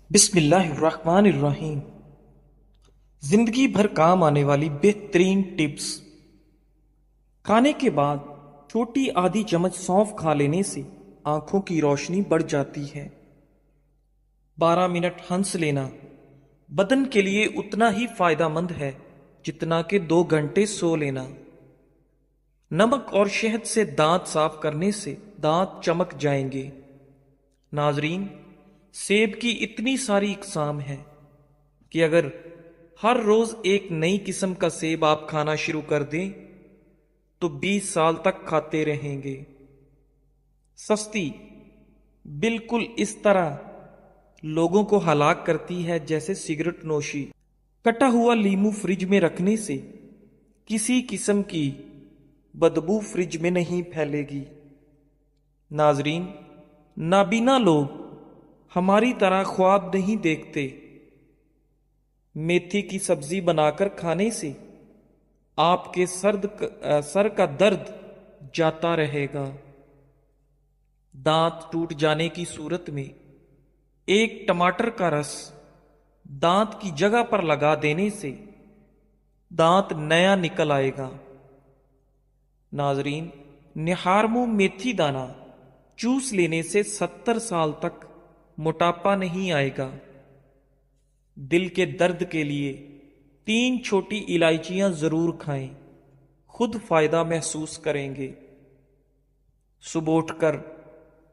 بسم اللہ الرحمن الرحیم۔ زندگی بھر کام آنے والی بہترین ٹپس۔ کھانے کے بعد چھوٹی آدھی چمچ سونف کھا لینے سے آنکھوں کی روشنی بڑھ جاتی ہے۔ 12 منٹ ہنس لینا بدن کے لیے اتنا ہی فائدہ مند ہے جتنا کہ 2 گھنٹے سو لینا۔ نمک اور شہد سے دانت صاف کرنے سے دانت چمک جائیں گے۔ ناظرین، سیب کی اتنی ساری اقسام ہیں کہ اگر ہر روز ایک نئی قسم کا سیب آپ کھانا شروع کر دیں تو 20 سال تک کھاتے رہیں گے۔ سستی بالکل اس طرح لوگوں کو ہلاک کرتی ہے جیسے سگریٹ نوشی۔ کٹا ہوا لیمو فریج میں رکھنے سے کسی قسم کی بدبو فریج میں نہیں پھیلے گی۔ ناظرین، نابینا لوگ ہماری طرح خواب نہیں دیکھتے۔ میتھی کی سبزی بنا کر کھانے سے آپ کے سر کا درد جاتا رہے گا۔ دانت ٹوٹ جانے کی صورت میں ایک ٹماٹر کا رس دانت کی جگہ پر لگا دینے سے دانت نیا نکل آئے گا۔ ناظرین، نہار منہ میتھی دانہ چوس لینے سے 70 سال تک موٹاپا نہیں آئے گا۔ دل کے درد کے لیے 3 چھوٹی الائچیاں ضرور کھائیں، خود فائدہ محسوس کریں گے۔ صبح اٹھ کر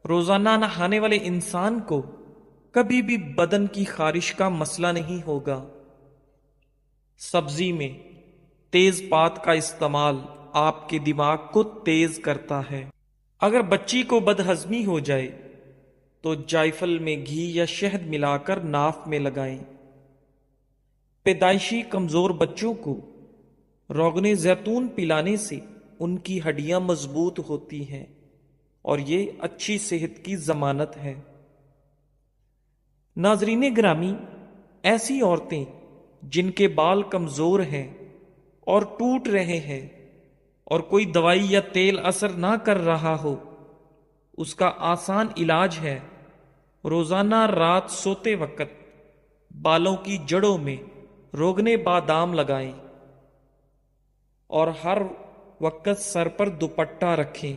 روزانہ نہانے والے انسان کو کبھی بھی بدن کی خارش کا مسئلہ نہیں ہوگا۔ سبزی میں تیز پات کا استعمال آپ کے دماغ کو تیز کرتا ہے۔ اگر بچی کو بدہضمی ہو جائے تو جائفل میں گھی یا شہد ملا کر ناف میں لگائیں۔ پیدائشی کمزور بچوں کو روغن زیتون پلانے سے ان کی ہڈیاں مضبوط ہوتی ہیں اور یہ اچھی صحت کی ضمانت ہے۔ ناظرین گرامی، ایسی عورتیں جن کے بال کمزور ہیں اور ٹوٹ رہے ہیں اور کوئی دوائی یا تیل اثر نہ کر رہا ہو، اس کا آسان علاج ہے روزانہ رات سوتے وقت بالوں کی جڑوں میں روغن بادام لگائیں اور ہر وقت سر پر دوپٹہ رکھیں۔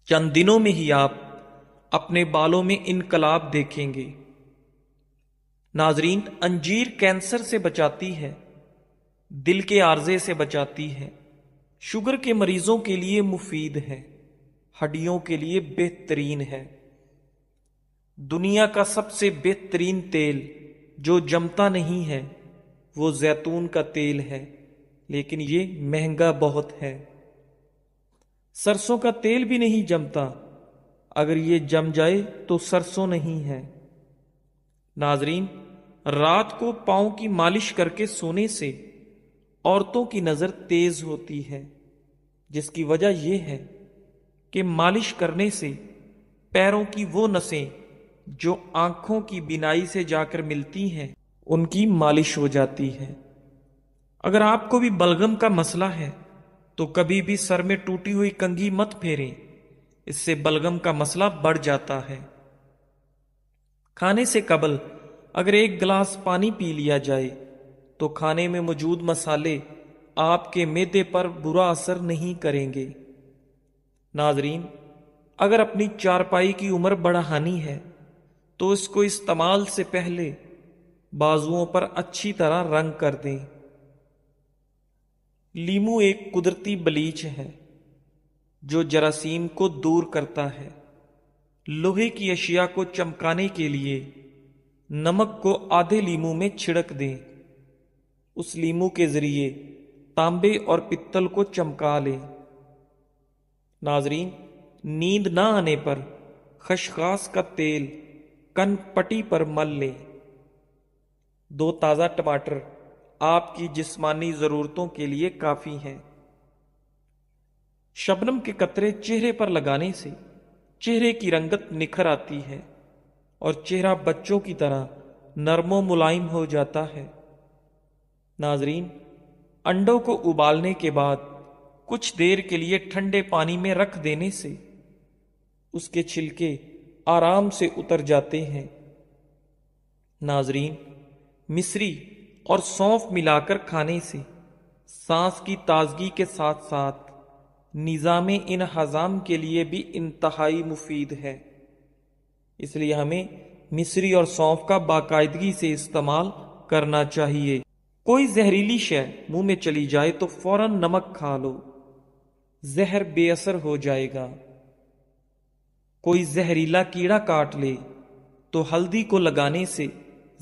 چند دنوں میں ہی آپ اپنے بالوں میں انقلاب دیکھیں گے۔ ناظرین، انجیر کینسر سے بچاتی ہے، دل کے عارضے سے بچاتی ہے، شوگر کے مریضوں کے لیے مفید ہے، ہڈیوں کے لیے بہترین ہے۔ دنیا کا سب سے بہترین تیل جو جمتا نہیں ہے وہ زیتون کا تیل ہے، لیکن یہ مہنگا بہت ہے۔ سرسوں کا تیل بھی نہیں جمتا، اگر یہ جم جائے تو سرسوں نہیں ہے۔ ناظرین، رات کو پاؤں کی مالش کر کے سونے سے عورتوں کی نظر تیز ہوتی ہے، جس کی وجہ یہ ہے کہ مالش کرنے سے پیروں کی وہ نسیں جو آنکھوں کی بینائی سے جا کر ملتی ہیں ان کی مالش ہو جاتی ہے۔ اگر آپ کو بھی بلغم کا مسئلہ ہے تو کبھی بھی سر میں ٹوٹی ہوئی کنگھی مت پھیریں، اس سے بلغم کا مسئلہ بڑھ جاتا ہے۔ کھانے سے قبل اگر 1 گلاس پانی پی لیا جائے تو کھانے میں موجود مسالے آپ کے معدے پر برا اثر نہیں کریں گے۔ ناظرین، اگر اپنی چارپائی کی عمر بڑھانی ہے تو اس کو استعمال سے پہلے بازوؤں پر اچھی طرح رنگ کر دیں۔ لیمو ایک قدرتی بلیچ ہے جو جراثیم کو دور کرتا ہے۔ لوہے کی اشیاء کو چمکانے کے لیے نمک کو آدھے لیمو میں چھڑک دیں، اس لیمو کے ذریعے تانبے اور پتل کو چمکا لیں۔ ناظرین، نیند نہ آنے پر خشخاش کا تیل کن پٹی پر مل لیں۔ 2 تازہ ٹماٹر آپ کی جسمانی ضرورتوں کے لیے کافی ہیں۔ شبنم کے قطرے چہرے پر لگانے سے چہرے کی رنگت نکھر آتی ہے اور چہرہ بچوں کی طرح نرم و ملائم ہو جاتا ہے۔ ناظرین، انڈوں کو ابالنے کے بعد کچھ دیر کے لیے ٹھنڈے پانی میں رکھ دینے سے اس کے چھلکے آرام سے اتر جاتے ہیں۔ ناظرین، مصری اور سونف ملا کر کھانے سے سانس کی تازگی کے ساتھ ساتھ نظام انہضام کے لیے بھی انتہائی مفید ہے۔ اس لیے ہمیں مصری اور سونف کا باقاعدگی سے استعمال کرنا چاہیے۔ کوئی زہریلی شے منہ میں چلی جائے تو فوراً نمک کھا لو، زہر بے اثر ہو جائے گا۔ کوئی زہریلا کیڑا کاٹ لے تو ہلدی کو لگانے سے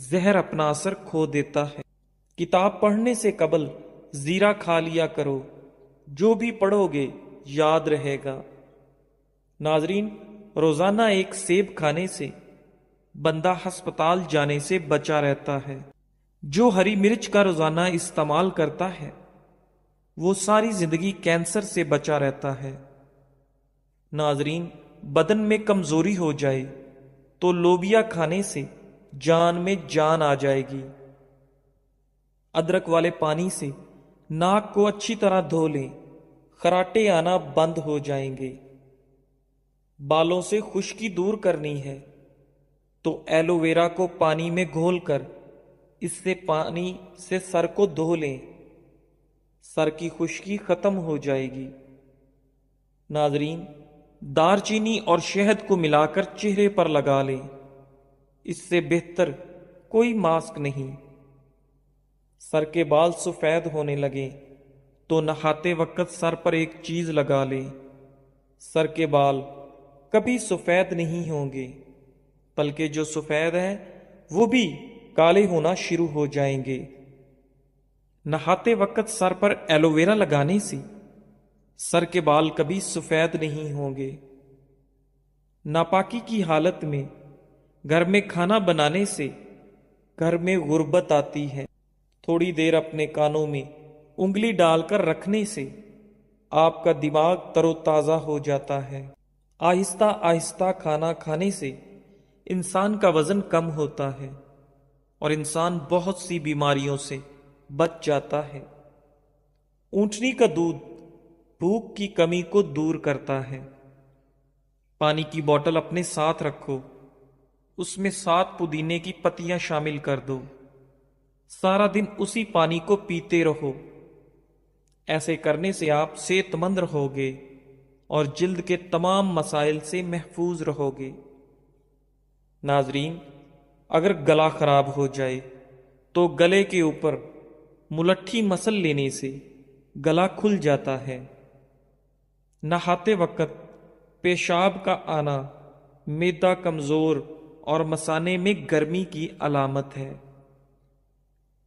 زہر اپنا اثر کھو دیتا ہے۔ کتاب پڑھنے سے قبل زیرہ کھا لیا کرو، جو بھی پڑھو گے یاد رہے گا۔ ناظرین، روزانہ ایک سیب کھانے سے بندہ ہسپتال جانے سے بچا رہتا ہے۔ جو ہری مرچ کا روزانہ استعمال کرتا ہے وہ ساری زندگی کینسر سے بچا رہتا ہے۔ ناظرین، بدن میں کمزوری ہو جائے تو لوبیا کھانے سے جان میں جان آ جائے گی۔ ادرک والے پانی سے ناک کو اچھی طرح دھو لیں، خراٹے آنا بند ہو جائیں گے۔ بالوں سے خشکی دور کرنی ہے تو ایلو ویرا کو پانی میں گھول کر اس سے پانی سے سر کو دھو لیں، سر کی خشکی ختم ہو جائے گی۔ ناظرین، دار چینی اور شہد کو ملا کر چہرے پر لگا لیں، اس سے بہتر کوئی ماسک نہیں۔ سر کے بال سفید ہونے لگیں تو نہاتے وقت سر پر ایک چیز لگا لیں، سر کے بال کبھی سفید نہیں ہوں گے، بلکہ جو سفید ہیں وہ بھی کالے ہونا شروع ہو جائیں گے۔ نہاتے وقت سر پر ایلو ویرا لگانے سے سر کے بال کبھی سفید نہیں ہوں گے۔ ناپاکی کی حالت میں گھر میں کھانا بنانے سے گھر میں غربت آتی ہے۔ تھوڑی دیر اپنے کانوں میں انگلی ڈال کر رکھنے سے آپ کا دماغ تر و تازہ ہو جاتا ہے۔ آہستہ آہستہ کھانا کھانے سے انسان کا وزن کم ہوتا ہے اور انسان بہت سی بیماریوں سے بچ جاتا ہے۔ اونٹنی کا دودھ بھوک کی کمی کو دور کرتا ہے۔ پانی کی بوتل اپنے ساتھ رکھو، اس میں 7 پودینے کی پتیاں شامل کر دو، سارا دن اسی پانی کو پیتے رہو۔ ایسے کرنے سے آپ صحت مند رہو گے اور جلد کے تمام مسائل سے محفوظ رہو گے۔ ناظرین، اگر گلا خراب ہو جائے تو گلے کے اوپر ملٹھی مسل لینے سے گلا کھل جاتا ہے۔ نہاتے وقت پیشاب کا آنا معدہ کمزور اور مثانے میں گرمی کی علامت ہے۔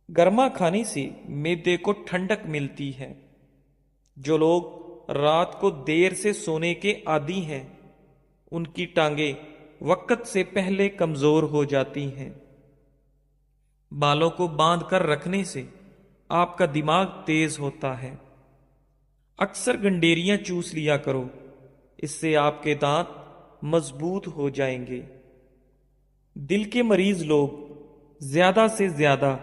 گرما کھانے سے معدے کو ٹھنڈک ملتی ہے۔ جو لوگ رات کو دیر سے سونے کے عادی ہیں ان کی ٹانگیں وقت سے پہلے کمزور ہو جاتی ہیں۔ بالوں کو باندھ کر رکھنے سے آپ کا دماغ تیز ہوتا ہے۔ اکثر گنڈیریاں چوس لیا کرو، اس سے آپ کے دانت مضبوط ہو جائیں گے۔ دل کے مریض لوگ زیادہ سے زیادہ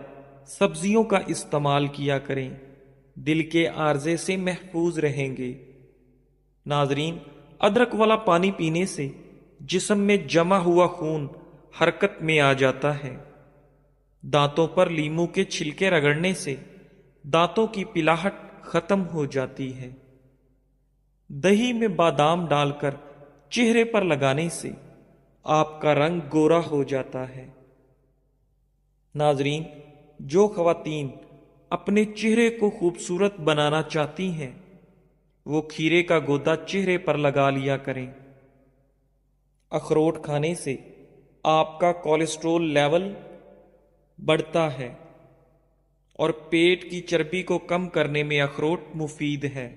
سبزیوں کا استعمال کیا کریں، دل کے عارضے سے محفوظ رہیں گے۔ ناظرین، ادرک والا پانی پینے سے جسم میں جمع ہوا خون حرکت میں آ جاتا ہے۔ دانتوں پر لیموں کے چھلکے رگڑنے سے دانتوں کی پلاہٹ ختم ہو جاتی ہے۔ دہی میں بادام ڈال کر چہرے پر لگانے سے آپ کا رنگ گورا ہو جاتا ہے۔ ناظرین، جو خواتین اپنے چہرے کو خوبصورت بنانا چاہتی ہیں وہ کھیرے کا گودا چہرے پر لگا لیا کریں۔ اخروٹ کھانے سے آپ کا کولیسٹرول لیول بڑھتا ہے اور پیٹ کی چربی کو کم کرنے میں اخروٹ مفید ہے۔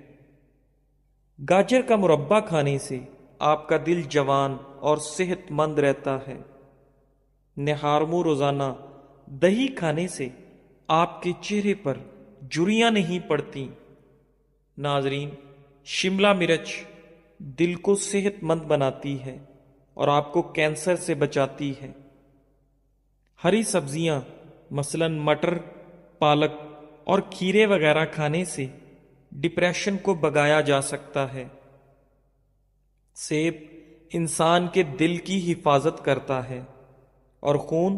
گاجر کا مربع کھانے سے آپ کا دل جوان اور صحت مند رہتا ہے۔ نہارمو روزانہ دہی کھانے سے آپ کے چہرے پر جھریاں نہیں پڑتی۔ ناظرین، شملہ مرچ دل کو صحت مند بناتی ہے اور آپ کو کینسر سے بچاتی ہے۔ ہری سبزیاں مثلاً مٹر، پالک اور کھیرے وغیرہ کھانے سے ڈپریشن کو بھگایا جا سکتا ہے۔ سیب انسان کے دل کی حفاظت کرتا ہے اور خون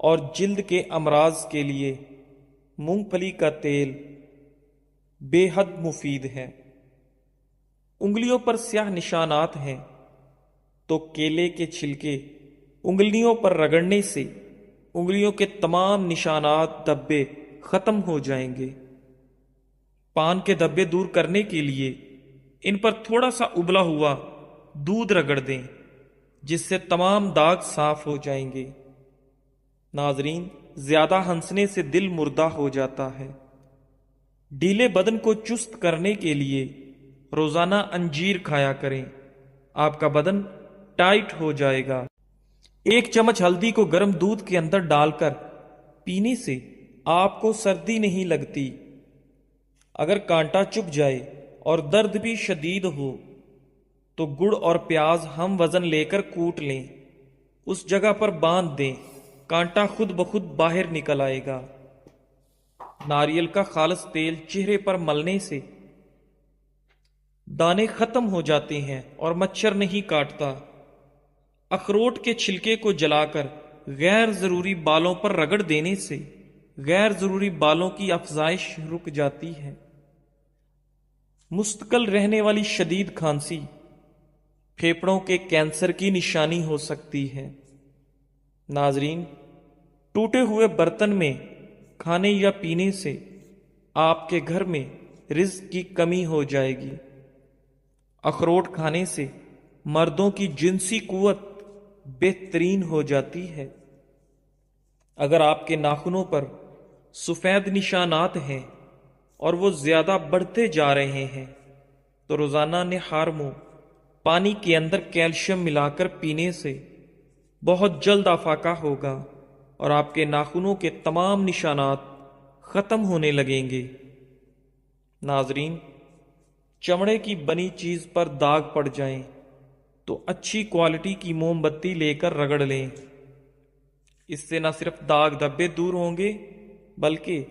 اور جلد کے امراض کے لیے مونگ پھلی کا تیل بے حد مفید ہے۔ انگلیوں پر سیاہ نشانات ہیں تو کیلے کے چھلکے انگلیوں پر رگڑنے سے انگلیوں کے تمام نشانات دھبے ختم ہو جائیں گے۔ پان کے دھبے دور کرنے کے لیے ان پر تھوڑا سا ابلا ہوا دودھ رگڑ دیں، جس سے تمام داغ صاف ہو جائیں گے۔ ناظرین، زیادہ ہنسنے سے دل مردہ ہو جاتا ہے۔ ڈھیلے بدن کو چست کرنے کے لیے روزانہ انجیر کھایا کریں، آپ کا بدن ٹائٹ ہو جائے گا۔ 1 چمچ ہلدی کو گرم دودھ کے اندر ڈال کر پینے سے آپ کو سردی نہیں لگتی۔ اگر کانٹا چبھ جائے اور درد بھی شدید ہو تو گڑ اور پیاز ہم وزن لے کر کوٹ لیں، اس جگہ پر باندھ دیں، کانٹا خود بخود باہر نکل آئے گا۔ ناریل کا خالص تیل چہرے پر ملنے سے دانے ختم ہو جاتے ہیں اور مچھر نہیں کاٹتا۔ اخروٹ کے چھلکے کو جلا کر غیر ضروری بالوں پر رگڑ دینے سے غیر ضروری بالوں کی افزائش رک جاتی ہے۔ مستقل رہنے والی شدید کھانسی پھیپھڑوں کے کینسر کی نشانی ہو سکتی ہے۔ ناظرین، ٹوٹے ہوئے برتن میں کھانے یا پینے سے آپ کے گھر میں رزق کی کمی ہو جائے گی۔ اخروٹ کھانے سے مردوں کی جنسی قوت بہترین ہو جاتی ہے۔ اگر آپ کے ناخنوں پر سفید نشانات ہیں اور وہ زیادہ بڑھتے جا رہے ہیں تو روزانہ نہار منہ پانی کے اندر کیلشیم ملا کر پینے سے بہت جلد افاقہ ہوگا اور آپ کے ناخنوں کے تمام نشانات ختم ہونے لگیں گے۔ ناظرین، چمڑے کی بنی چیز پر داغ پڑ جائیں تو اچھی کوالٹی کی موم بتی لے کر رگڑ لیں، اس سے نہ صرف داغ دھبے دور ہوں گے بلکہ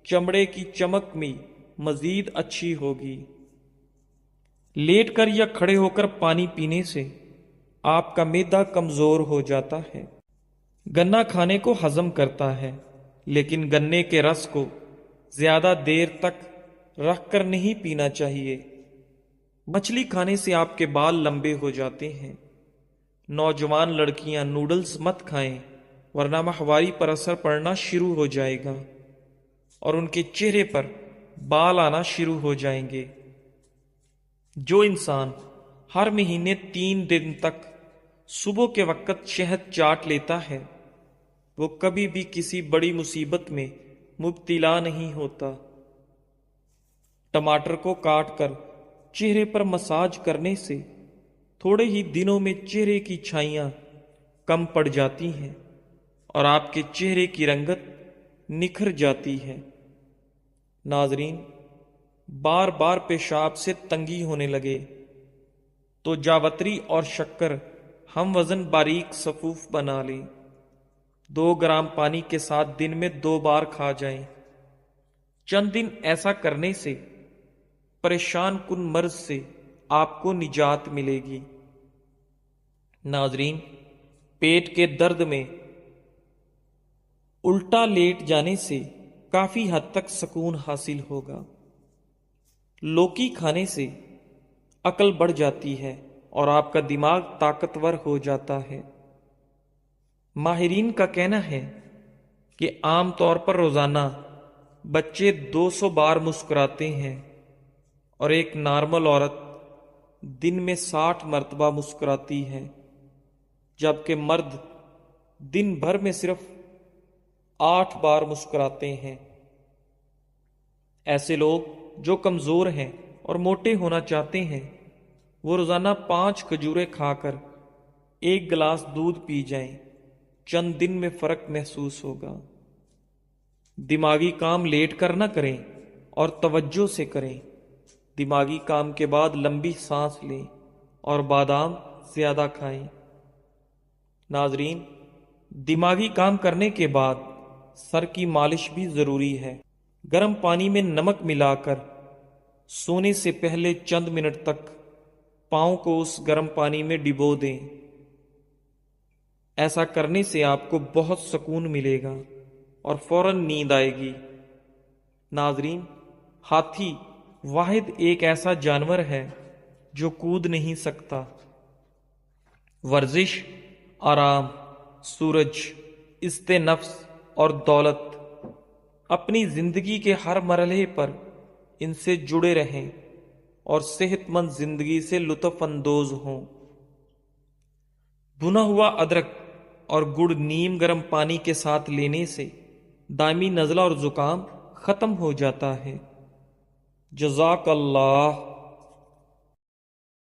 چمڑے کی چمک بھی مزید اچھی ہوگی۔ لیٹ کر یا کھڑے ہو کر پانی پینے سے آپ کا معدہ کمزور ہو جاتا ہے۔ گنا کھانے کو ہضم کرتا ہے، لیکن گنے کے رس کو زیادہ دیر تک رکھ کر نہیں پینا چاہیے۔ مچھلی کھانے سے آپ کے بال لمبے ہو جاتے ہیں۔ نوجوان لڑکیاں نوڈلز مت کھائیں ورنہ ماہواری پر اثر پڑنا شروع ہو جائے گا اور ان کے چہرے پر بال آنا شروع ہو جائیں گے۔ جو انسان ہر مہینے 3 دن تک صبح کے وقت شہد چاٹ لیتا ہے وہ کبھی بھی کسی بڑی مصیبت میں مبتلا نہیں ہوتا۔ ٹماٹر کو کاٹ کر چہرے پر مساج کرنے سے تھوڑے ہی دنوں میں چہرے کی چھائیاں کم پڑ جاتی ہیں اور آپ کے چہرے کی رنگت نکھر جاتی ہے۔ ناظرین، بار بار پیشاب سے تنگی ہونے لگے تو جاوتری اور شکر ہم وزن باریک صفوف بنا لیں، 2 گرام پانی کے ساتھ دن میں 2 بار کھا جائیں۔ چند دن ایسا کرنے سے پریشان کن مرض سے آپ کو نجات ملے گی۔ ناظرین، پیٹ کے درد میں الٹا لیٹ جانے سے کافی حد تک سکون حاصل ہوگا۔ لوکی کھانے سے عقل بڑھ جاتی ہے اور آپ کا دماغ طاقتور ہو جاتا ہے۔ ماہرین کا کہنا ہے کہ عام طور پر روزانہ بچے 200 بار مسکراتے ہیں اور ایک نارمل عورت دن میں 60 مرتبہ مسکراتی ہے، جبکہ مرد دن بھر میں صرف 8 بار مسکراتے ہیں۔ ایسے لوگ جو کمزور ہیں اور موٹے ہونا چاہتے ہیں وہ روزانہ 5 کھجوریں کھا کر 1 گلاس دودھ پی جائیں، چند دن میں فرق محسوس ہوگا۔ دماغی کام لیٹ کر نہ کریں اور توجہ سے کریں۔ دماغی کام کے بعد لمبی سانس لیں اور بادام زیادہ کھائیں۔ ناظرین، دماغی کام کرنے کے بعد سر کی مالش بھی ضروری ہے۔ گرم پانی میں نمک ملا کر سونے سے پہلے چند منٹ تک پاؤں کو اس گرم پانی میں ڈبو دیں۔ ایسا کرنے سے آپ کو بہت سکون ملے گا اور فوراً نیند آئے گی۔ ناظرین، ہاتھی واحد ایک ایسا جانور ہے جو کود نہیں سکتا۔ ورزش، آرام، سورج، عزت نفس اور دولت، اپنی زندگی کے ہر مرحلے پر ان سے جڑے رہیں اور صحت مند زندگی سے لطف اندوز ہوں۔ بھنا ہوا ادرک اور گڑ نیم گرم پانی کے ساتھ لینے سے دائمی نزلہ اور زکام ختم ہو جاتا ہے۔ جزاک اللہ۔